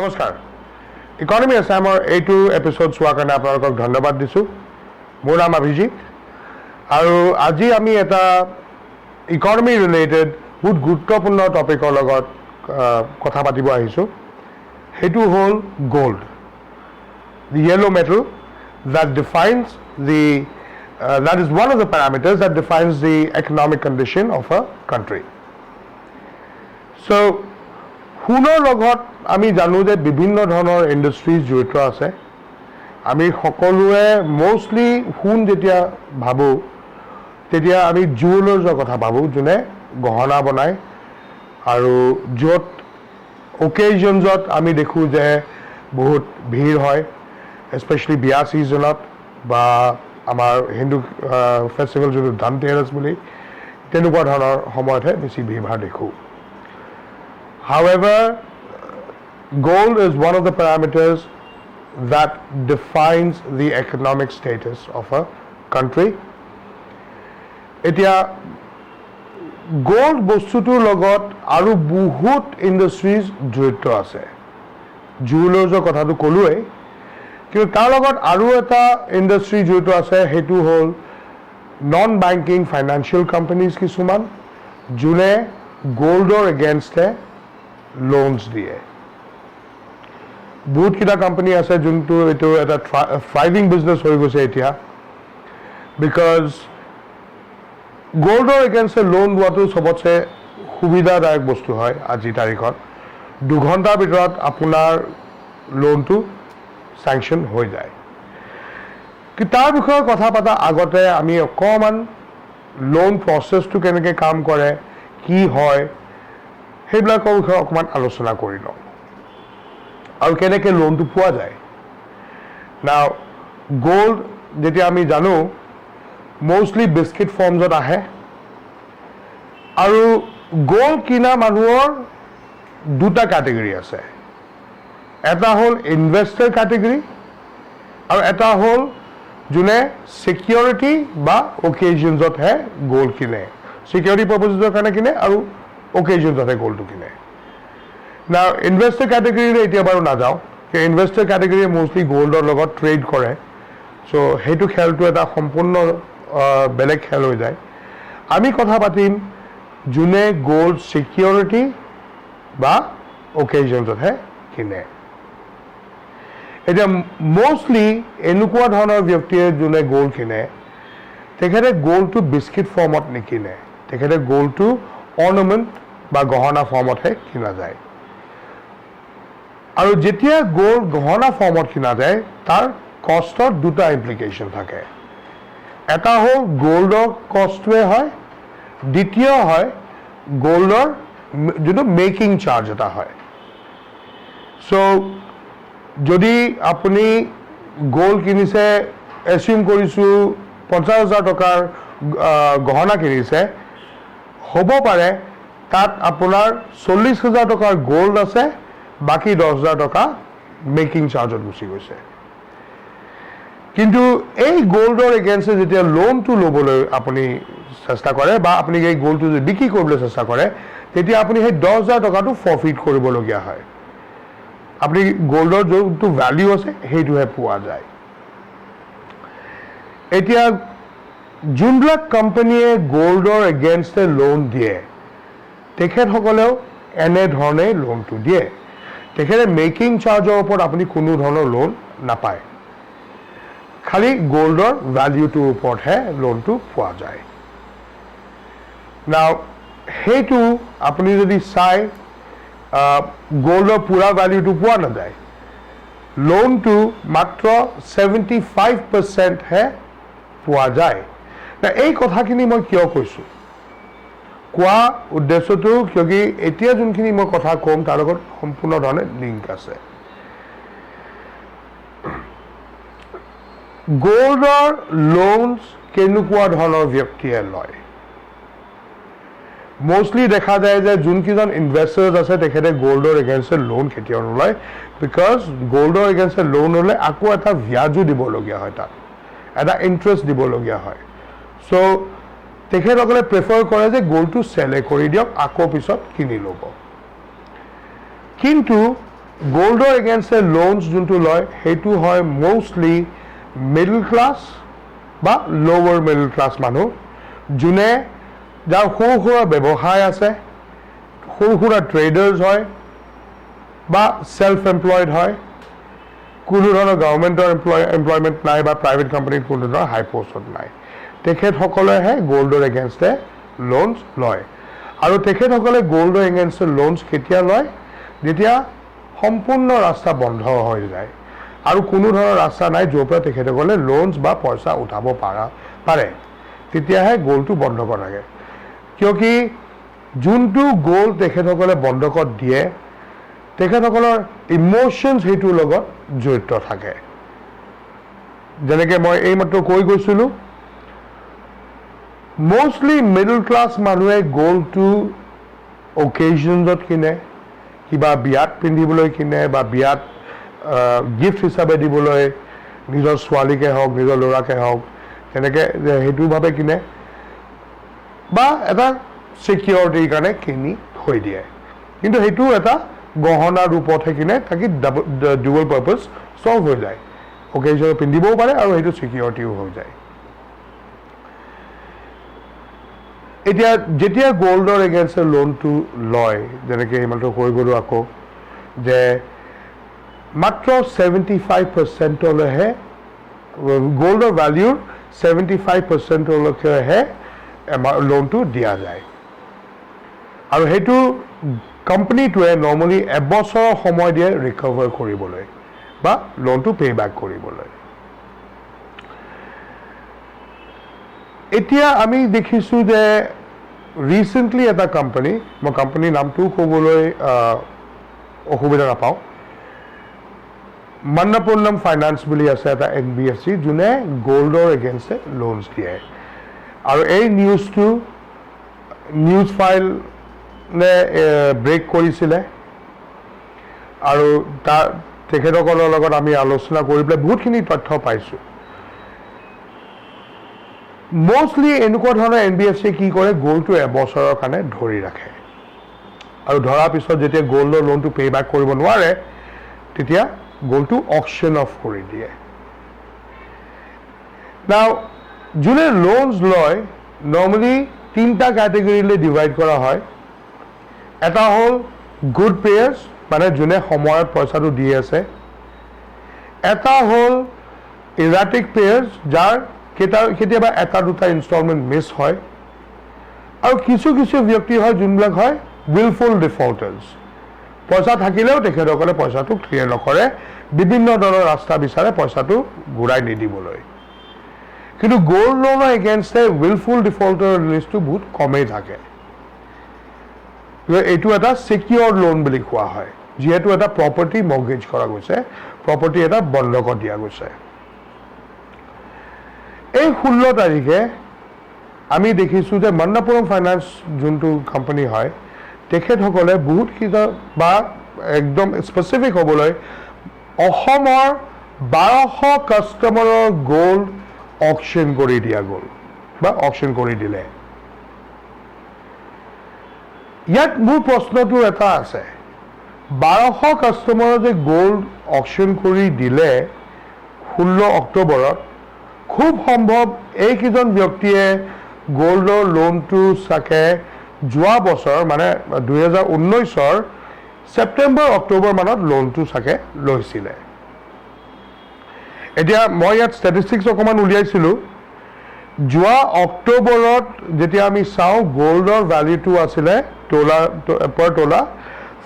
নমস্কাৰ ইকনমি আসামৰ এইটো এপিসোড চোৱাৰ কাৰণে আপোনালোকক ধন্যবাদ দিছোঁ মোৰ নাম অভিজিত আৰু আজি আমি এটা ইকনমি ৰিলেটেড বহুত গুৰুত্বপূৰ্ণ টপিকৰ লগত কথা পাতিব আহিছোঁ সেইটো হ'ল gold the yellow metal that defines the that is one of the parameters that defines the economic condition of a country so সোণৰ লগত আমি জানো যে বিভিন্ন ধৰণৰ ইন্ডাষ্ট্ৰিজ জড়িত আছে আমি সকলোৱে মোস্টলি সোণ যেতিয়া ভাবো তেতিয়া আমি জুৱেলাৰ্ছৰ কথা ভাবো যোনে গহনা বনায় আৰু য'ত অকেজনছত আমি দেখো যে বহুত ভিৰ হয় স্পেশালি বিয়া সিজনত বা আমাৰ হিন্দু ফেষ্টিভেল যোনটো ধনতেৰছ বুলি তেনেকুৱা ধৰণৰ সময়তহে বেছি ভিৰ ভাৰ দেখো However, gold is one of the parameters that defines the economic status of a country. Etia gold bostutur logot aru bahut industries jodito ase. Jewelers or kotha tu kolue. Kintu tar logot aru eta industry jodito ase hetu hol non-banking financial companies kisuman june gold or against loans দিয়ে বহুত কিটা company আছে যোনটো এটো এটা থ্ৰাইভিং business হৈ গৈছে এতিয়া বিকজ গোল্ডৰ এগেইনষ্ট লোন লোৱাটো সবতছে সুবিধাদায়ক বস্তু হয় আজি তাৰিখত 2 ঘণ্টাৰ ভিতৰত আপোনাৰ লোনটো স্যাংশন হৈ যায় কি তাৰ বিষয়ে কথা পাতা আগতে আমি অকমান লোন প্ৰসেসটো কেনেকৈ কাম কৰে কি হয় সেইবিলাকৰ বিষয়ে অকমান আলোচনা কৰি লওঁ আৰু কেনেকৈ লোনটো পোৱা যায় নাও গোল্ড যেতিয়া আমি জানো মোস্টলি বিস্কিট ফৰ্মছত আহে আৰু গোল্ড কিনা মানুহৰ দুটা ক্যাটেগৰী আছে এটা হ'ল ইনভেস্টৰ ক্যাটেগৰী আৰু এটা হ'ল যোনে সিকিউৰিটি বা অকেজনছত হে গোল্ড কিনে সিকিউৰিটি পাৰপজৰ কাৰণে কিনে আৰু occasions of a gold to kine. Now, investor category etia baru na jao. Investor category mostly gold or logot trade kore. So, hetu khel to eta সম্পূৰ্ণ বেলেগ খেল হৈ যায় আমি কথা পাতিম জুনে গোল্ড সিকিউৰিটি বা occasions হে কিনে এটা মোস্টলি এনেকুৱা ধৰণৰ ব্যক্তিয়ে জুনে গোল্ড কিনে তেখেতে গোল্ডটো বিস্কিট ফৰ্মত নিকিনে তেখেতে গোল্ডটো ornament বা গহনা ফৰ্মত হে কিনা যায় আৰু যেতিয়া গোল্ড গহনা ফৰ্মত কিনা যায় তাৰ কষ্টৰ দুটা ইমপ্লিকেশন থাকে এটা হ'ল গোল্ডৰ কষ্টৱে হয় দ্বিতীয় হয় গোল্ডৰ যেটো মেকিং চাৰ্জ এটা হয় সো যদি আপুনি গোল্ড কিনিছে এচিউম কৰিছো 50000 টকাৰ গহনা কিনিছে হ'ব পাৰে তাত আপোনাৰ 40000 টকাৰ গোল্ড আছে বাকি 10000 টকা মেকিং চাৰ্জত গুছি গৈছে কিন্তু এই গোল্ডৰ এগেইনষ্ট যেতিয়া লোনটো লবলৈ আপুনি চেষ্টা কৰে বা আপুনি এই গোল্ডটো যদি বিক্ৰী কৰিবলৈ চেষ্টা কৰে তেতিয়া আপুনি সেই 10000 টকাটো ফৰফিট কৰিবলগীয়া হয় আপুনি গোল্ডৰ যোনটো ভ্যালু আছে সেইটোহে পোৱা যায় এতিয়া যোনবিলাক কোম্পানীয়ে গোল্ডৰ এগেইনষ্ট লোন দিয়ে তেখেতসকলেও এনে ধৰণে লোনটো দিয়ে তেখেতে মেকিং চাৰ্জৰ ওপৰত আপুনি কোনো ধৰণৰ লোন নাপায় খালি গোল্ডৰ ভ্যালুটোৰ ওপৰতহে লোনটো পোৱা যায় নাও হেতু আপুনি যদি চাই গোল্ডৰ পুৰা ভ্যালুটো পোৱা নাযায় লোনটো মাত্ৰ 75% হে পোৱা যায় না এই কথাখিনি মই কিয় কৈছো কোৱা উদ্দেশ্যটো কিয়কি এতিয়া যোনখিনি মই কথা কম তাৰ লগত সম্পূৰ্ণ ধৰণে লিংক আছে গোল্ডৰ লোনছ কেনেকুৱা ধৰণৰ ব্যক্তিয়ে লয় মোস্টলি দেখা যায় যে যোনকিজন ইনভেষ্টৰ্ছ আছে তেখেতে গোল্ডৰ এগেইনষ্ট লোন কেতিয়াও নলয় বিকজ গোল্ডৰ এগেইনষ্ট লোন হলে আকৌ এটা ব্যাজু দিবলগীয়া হয় তাত এটা ইন্টাৰেষ্ট দিবলগীয়া হয় সো তেখেতসকলে প্ৰেফাৰ কৰে যে গোল্ডটো সেলে কৰি দিয়ক আকৌ পিছত কিনি ল'ব কিন্তু গোল্ডৰ এগেইনষ্টে লোনছ যোনটো লয় সেইটো হয় মোষ্টলি মিডল ক্লাছ বা লোৱাৰ মিডল ক্লাছ মানুহ যোনে যাৰ সৰু সুৰা ব্যৱসায় আছে সৰু সুৰা ট্ৰেডাৰ্ছ হয় বা সেলফ এমপ্লয়েড হয় কোনো ধৰণৰ গভৰ্ণমেণ্টৰ এমপ্লয়মেণ্ট নাই বা প্ৰাইভেট কোম্পানীত কোনো ধৰণৰ হাই পষ্টত নাই তেখেতসকলেহে গোল্ডৰ এগেইনষ্টে লোনছ লয় আৰু তেখেতসকলে গোল্ডৰ এগেইনষ্টে লোনছ কেতিয়া লয় যেতিয়া সম্পূৰ্ণ ৰাস্তা বন্ধ হৈ যায় আৰু কোনো ধৰণৰ ৰাস্তা নাই য'ৰ পৰা তেখেতসকলে লোনছ বা পইচা উঠাব পাৰে তেতিয়াহে গোল্ডটো বন্ধকত ৰাখে কিয়কি যোনটো গোল্ড তেখেতসকলে বন্ধকত দিয়ে তেখেতসকলৰ ইমোশ্যনছ সেইটোৰ লগত জড়িত থাকে যেনেকৈ মই এইমাত্ৰ কৈ গৈছিলোঁ মোষ্টলি মিডল ক্লাছ মানুহে গোল্ডটো অকেজনছত কিনে কিবা বিয়াত পিন্ধিবলৈ কিনে বা বিয়াত গিফ্ট হিচাপে দিবলৈ নিজৰ ছোৱালীকে হওক নিজৰ ল'ৰাকে হওক তেনেকৈ সেইটোভাৱে কিনে বা এটা ছিকিউৰিটিৰ কাৰণে কিনি থৈ দিয়ে কিন্তু সেইটো এটা গহনা ৰূপতহে কিনে তাকে ডুৱেল পাৰ্পাছ চল্ভ হৈ যায় অকেজনত পিন্ধিবও পাৰে আৰু সেইটো ছিকিউৰিটিও হৈ যায় এতিয়া যেতিয়া গোল্ডৰ এগেইনষ্টে লোনটো লয় যেনেকৈ এইমাত্ৰ কৈ গ'লোঁ আকৌ যে মাত্ৰ 75%লৈহে গোল্ডৰ ভেলিউৰ 75%লৈকেহে লোনটো দিয়া যায় আৰু সেইটো কোম্পানীটোৱে নৰ্মেলি এবছৰৰ সময় দিয়ে ৰিকভাৰ কৰিবলৈ বা লোনটো পে বেক কৰিবলৈ এতিয়া আমি দেখিছোঁ যে ৰিচেণ্টলি এটা কোম্পানী মই কোম্পানীৰ নামটো ক'বলৈ অসুবিধা নাপাওঁ মন্নাপন্নম ফাইনেন্স বুলি আছে এটা NBFC যোনে গোল্ডৰ এগেইনষ্টে লোনছ দিয়ে আৰু এই নিউজটো নিউজ ফাইল ব্ৰেক কৰিছিলে আৰু তাৰ তেখেতসকলৰ লগত আমি আলোচনা কৰি পেলাই বহুতখিনি তথ্য পাইছোঁ মোষ্টলি এনেকুৱা ধৰণৰ NBFC কি কৰে গোল্ডটো এবছৰৰ কাৰণে ধৰি ৰাখে আৰু ধৰাৰ পিছত যেতিয়া গোল্ডৰ লোনটো পে বেক কৰিব নোৱাৰে তেতিয়া গোল্ডটো অকশ্যন অফ কৰি দিয়ে নাও যোনে লোনছ লয় নৰ্মেলি তিনিটা কেটেগৰীলৈ ডিভাইড কৰা হয় এটা হ'ল গুড পেয়াৰ্ছ মানে যোনে সময়ত পইচাটো দি আছে এটা হ'ল ইৰাটিক পেয়াৰ্ছ যাৰ কেতিয়াবা এটা দুটা ইনষ্টলমেণ্ট মিছ হয় আৰু কিছু কিছু ব্যক্তি হয় যোনবিলাক হয় উইলফুল ডিফল্টাৰ্ছ পইচা থাকিলেও তেখেতসকলে পইচাটো ক্লিয়াৰ নকৰে বিভিন্ন ধৰণৰ ৰাস্তা বিচাৰে পইচাটো ঘূৰাই নিদিবলৈ কিন্তু গোল্ড লোনৰ এগেইনষ্টে উইলফুল ডিফল্টাৰ লিষ্টটো বহুত কমেই থাকে এইটো এটা ছিকিউৰ্ড লোন বুলি কোৱা হয় যিহেতু এটা প্ৰপাৰ্টি মৰ্গেজ কৰা গৈছে প্ৰপাৰ্টি এটা বন্ধকত দিয়া গৈছে এই 16 তাৰিখে আমি দেখিছোঁ যে মন্নাপন্নম ফাইনেন্স যোনটো কোম্পানী হয় তেখেতসকলে বহুত কিটা বা একদম স্পেচিফিক হ'বলৈ অসমৰ 1200 কাষ্টমাৰৰ গোল্ড অকশ্যন কৰি দিয়া গ'ল বা অকশ্যন কৰি দিলে ইয়াত মোৰ প্ৰশ্নটো এটা আছে 1200 কাষ্টমাৰৰ যে গোল্ড অকশ্যন কৰি দিলে 16 অক্টোবৰত খুব সম্ভৱ এইকেইজন ব্যক্তিয়ে গোল্ডৰ লোনটো চাকে যোৱা বছৰ মানে 2019ৰ ছেপ্টেম্বৰ অক্টোবৰ মানত লোনটো চাকে লৈছিলে এতিয়া মই ইয়াত ষ্টেটিষ্টিক্স অকণমান উলিয়াইছিলোঁ যোৱা অক্টোবৰত যেতিয়া আমি চাওঁ গোল্ডৰ ভেলিউটো আছিলে per তোলা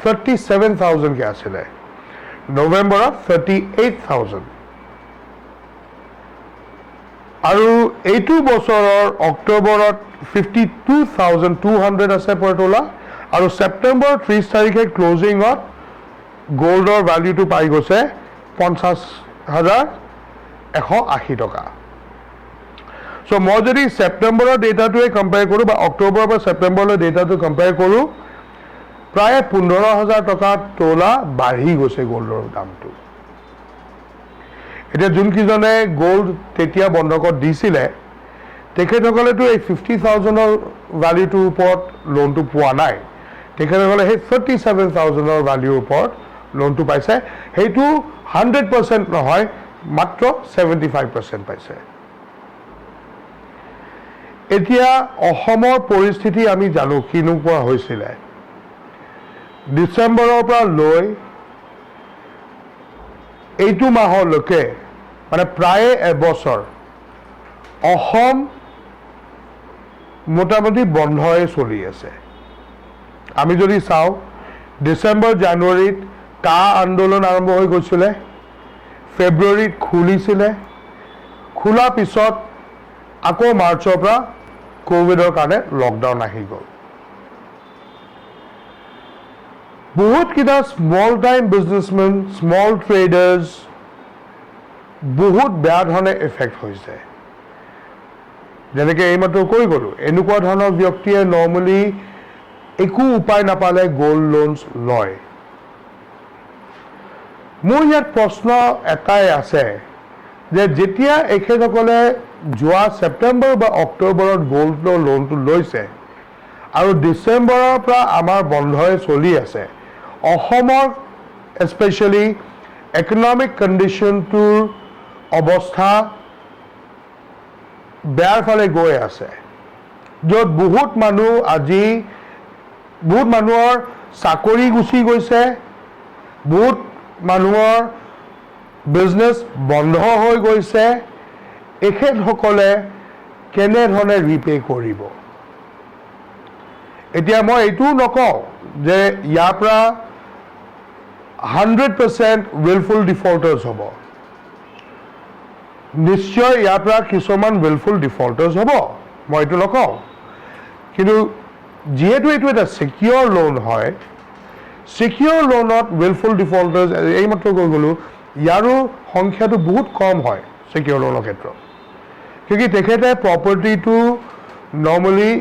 37,000 কে আছিলে নৱেম্বৰত 38,000 আৰু এইটো বছৰৰ অক্টোবৰত 52,200 আছে per তোলা আৰু ছেপ্টেম্বৰ 30 তাৰিখে ক্লোজিঙত গোল্ডৰ ভেলিউটো পাই গৈছে 50,180 টকা সো মই যদি ছেপ্টেম্বৰৰ ডেটাটোৱে কম্পেয়াৰ কৰোঁ বা অক্টোবৰ বা ছেপ্টেম্বৰলৈ ডেটাটো কম্পেয়াৰ কৰোঁ প্ৰায় 15,000 টকা তোলা বাঢ়ি গৈছে গোল্ডৰ দামটো এতিয়া যোনকেইজনে গোল্ড তেতিয়া বন্ধকত দিছিলে তেখেতসকলেতো এই 50,000ৰ ভেলিউটোৰ ওপৰত লোনটো পোৱা নাই তেখেতসকলে সেই 37,000ৰ ভেলিউৰ ওপৰত লোনটো পাইছে সেইটো 100% নহয় মাত্ৰ 75% পাইছে এতিয়া অসমৰ পৰিস্থিতি আমি জানো কিনুকুৱা হৈছিল ডিসেম্বৰৰ পৰা লৈ এইটো মাহলৈকে মানে প্ৰায় এবছৰ অসম মোটামুটি বন্ধই চলি আছে আমি যদি চাও ডিসেম্বৰ জানুৱাৰীত কা আন্দোলন আৰম্ভ হৈ গৈছিল ফেব্ৰুৱাৰীত খুলিছিল খোলা পিছত আকৌ মাৰ্চৰ পৰা কোভিডৰ কাৰণে লকডাউন আহি গ'ল বহুত কিটা স্মল টাইম বিজনেছমেন স্মল ট্ৰেডাৰ্স বহুত বেয়া ধৰণে এফেক্ট হৈছে যেনেকৈ এইমাত্ৰ কৈ গ'লো এনেকুৱা ধৰণৰ ব্যক্তিয়ে নৰ্মেলি একো উপায় নাপালে গোল্ড লোনছ লয় মোৰ ইয়াত প্ৰশ্ন এটাই আছে যে যেতিয়া এখেতসকলে যোৱা সেপ্টেম্বৰ বা অক্টোবৰত গোল্ড লোনটো লৈছে আৰু ডিসেম্বৰৰ পৰা আমাৰ বন্ধই চলি আছে অসমৰ স্পেশালি ইকনমিক কণ্ডিশ্যনটোৰ অৱস্থা বেয়াৰ ফালে গৈ আছে য'ত বহুত মানুহৰ চাকৰি গুচি গৈছে বহুত মানুহৰ বিজনেছ বন্ধ হৈ গৈছে এখেতসকলে কেনেধৰণে ৰিপে কৰিব এতিয়া মই এইটো নকওঁ যে ইয়াৰ পৰা 100% willful defaulters হ'ব নিশ্চয় ইয়াৰ পৰা কিছুমান willful defaulters হ'ব মই এইটো নকওঁ কিন্তু যেহেতু এইটো এটা সিকিউৰ লোন হয় সিকিউৰ লোনত willful defaulters এইমাত্ৰ কৈ গ'লো ইয়াৰো সংখ্যাটো বহুত কম হয় সিকিউৰ লোনৰ ক্ষেত্ৰত কিয়কি তেখেতে প্ৰপাৰ্টিটো নৰ্মেলি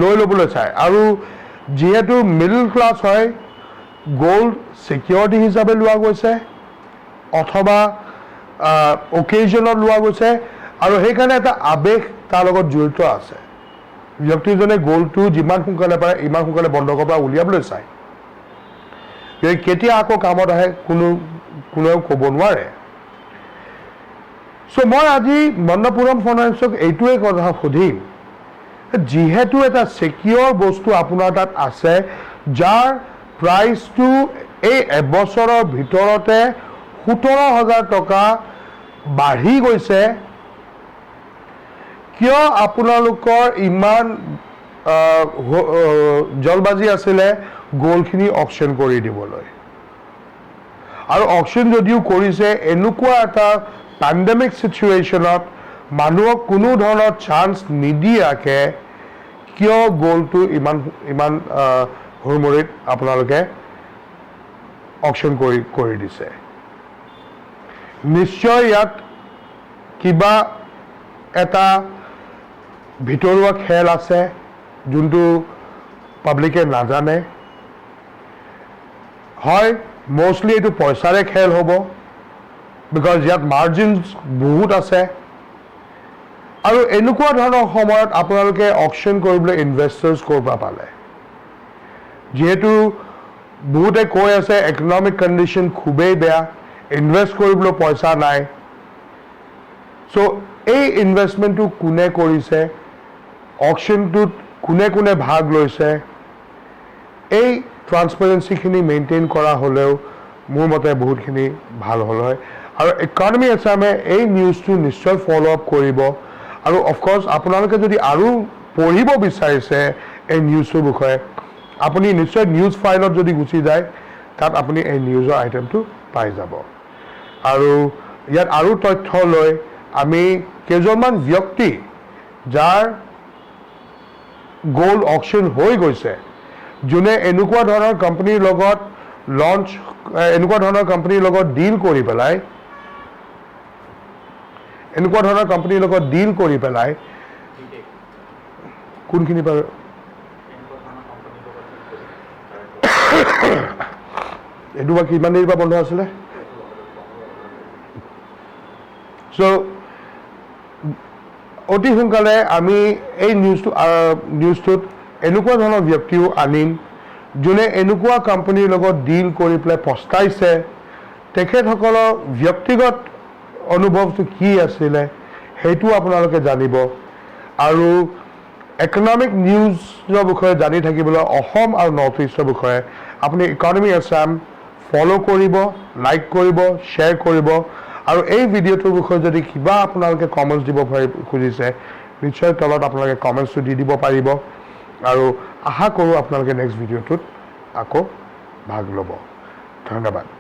লৈ ল'বলৈ চায় আৰু যেহেতু মিডল ক্লাছ হয় গোল্ড সিকিউৰিটি হিচাপে লোৱা গৈছে অথবা অকেজনত লোৱা গৈছে আৰু সেইকাৰণে এটা আবেগ তাৰ লগত জড়িত আছে ব্যক্তিজনে গোল্ডটো যিমান সোনকালে পাৰে ইমান সোনকালে বন্ধকৰ পৰা উলিয়াবলৈ চায় কেতিয়া আকৌ কামত আহে কোনেও ক'ব নোৱাৰে সো মই আজি মন্নপুৰম ফাইনেন্সক এইটোৱে কথা সুধিম যেহেতু এটা সিকিউৰ বস্তু আপোনাৰ তাত আছে যাৰ প্ৰাইচটো এই এবছৰৰ ভিতৰতে 17,000 টকা বাঢ়ি গৈছে কিয় আপোনালোকৰ ইমান জলবাজি আছিলে গোল্ডখিনি অকশ্যন কৰি দিবলৈ আৰু অকশ্যন যদিও কৰিছে এনেকুৱা এটা পেণ্ডেমিক সিচুৱেশ্যনত মানুহক কোনো ধৰণৰ চান্স নিদিয়াকে কিয় গোল্ডটো ইমান হুৰমুৰিত আপোনালোকে অকশ্যন কৰি দিছে নিশ্চয় ইয়াত কিবা এটা ভিতৰুৱা খেল আছে যোনটো পাব্লিকে নাজানে হয় মোষ্টলি এইটো পইচাৰে খেল হ'ব বিকজ ইয়াত মাৰ্জিনছ বহুত আছে আৰু এনেকুৱা ধৰণৰ সময়ত আপোনালোকে অকশ্যন কৰিবলৈ ইনভেষ্টাৰ্ছ ক'ৰ পৰা পালে যেহেতু বহুতে কৈ আছে ইকনমিক কণ্ডিশ্যন খুবেই বেয়া ইনভেষ্ট কৰিবলৈ পইচা নাই সো এই ইনভেষ্টমেণ্টটো কোনে কৰিছে অকশ্যনটোত কোনে ভাগ লৈছে এই ট্ৰান্সপাৰেঞ্চিখিনি মেইনটেইন কৰা হ'লেও মোৰ মতে বহুতখিনি ভাল হ'ল হয় আৰু ইকনমি আছামে এই নিউজটো নিশ্চয় ফ'ল' আপ কৰিব আৰু অফক'ৰ্ছ আপোনালোকে যদি আৰু পঢ়িব বিচাৰিছে এই নিউজটোৰ বিষয়ে আপুনি নিশ্চয় নিউজ ফাইলত যদি গুচি যায় তাত আপুনি এই নিউজৰ আইটেমটো পাই যাব আৰু ইয়াত আৰু তথ্য লৈ আমি কেইজনমান ব্যক্তি যাৰ গোল্ড অকশ্যন হৈ গৈছে যোনে এনেকুৱা ধৰণৰ কোম্পানীৰ লগত এনেকুৱা ধৰণৰ কোম্পানীৰ লগত ডিল কৰি পেলাই কোনখিনি বাৰু এইটো বা কিমান দেৰিৰ পৰা বন্ধ আছিলে সো অতি সোনকালে আমি এই নিউজটোত এনেকুৱা ধৰণৰ ব্যক্তিও আনিম যোনে এনেকুৱা কোম্পানীৰ লগত ডিল কৰি পেলাই পস্তাইছে তেখেতসকলৰ ব্যক্তিগত অনুভৱটো কি আছিলে সেইটো আপোনালোকে জানিব আৰু ইকনমিক নিউজৰ বিষয়ে জানি থাকিবলৈ অসম আৰু নৰ্থ ইষ্টৰ বিষয়ে আপুনি ইকনমি আছাম ফলো কৰিব লাইক কৰিব শ্বেয়াৰ কৰিব আৰু এই ভিডিঅ'টোৰ বিষয়ে যদি কিবা আপোনালোকে কমেণ্টছ দিব খুজিছে নিশ্চয় তলত আপোনালোকে কমেণ্টছটো দি দিব পাৰিব আৰু আশা কৰোঁ আপোনালোকে নেক্সট ভিডিঅ'টোত আকৌ ভাগ ল'ব ধন্যবাদ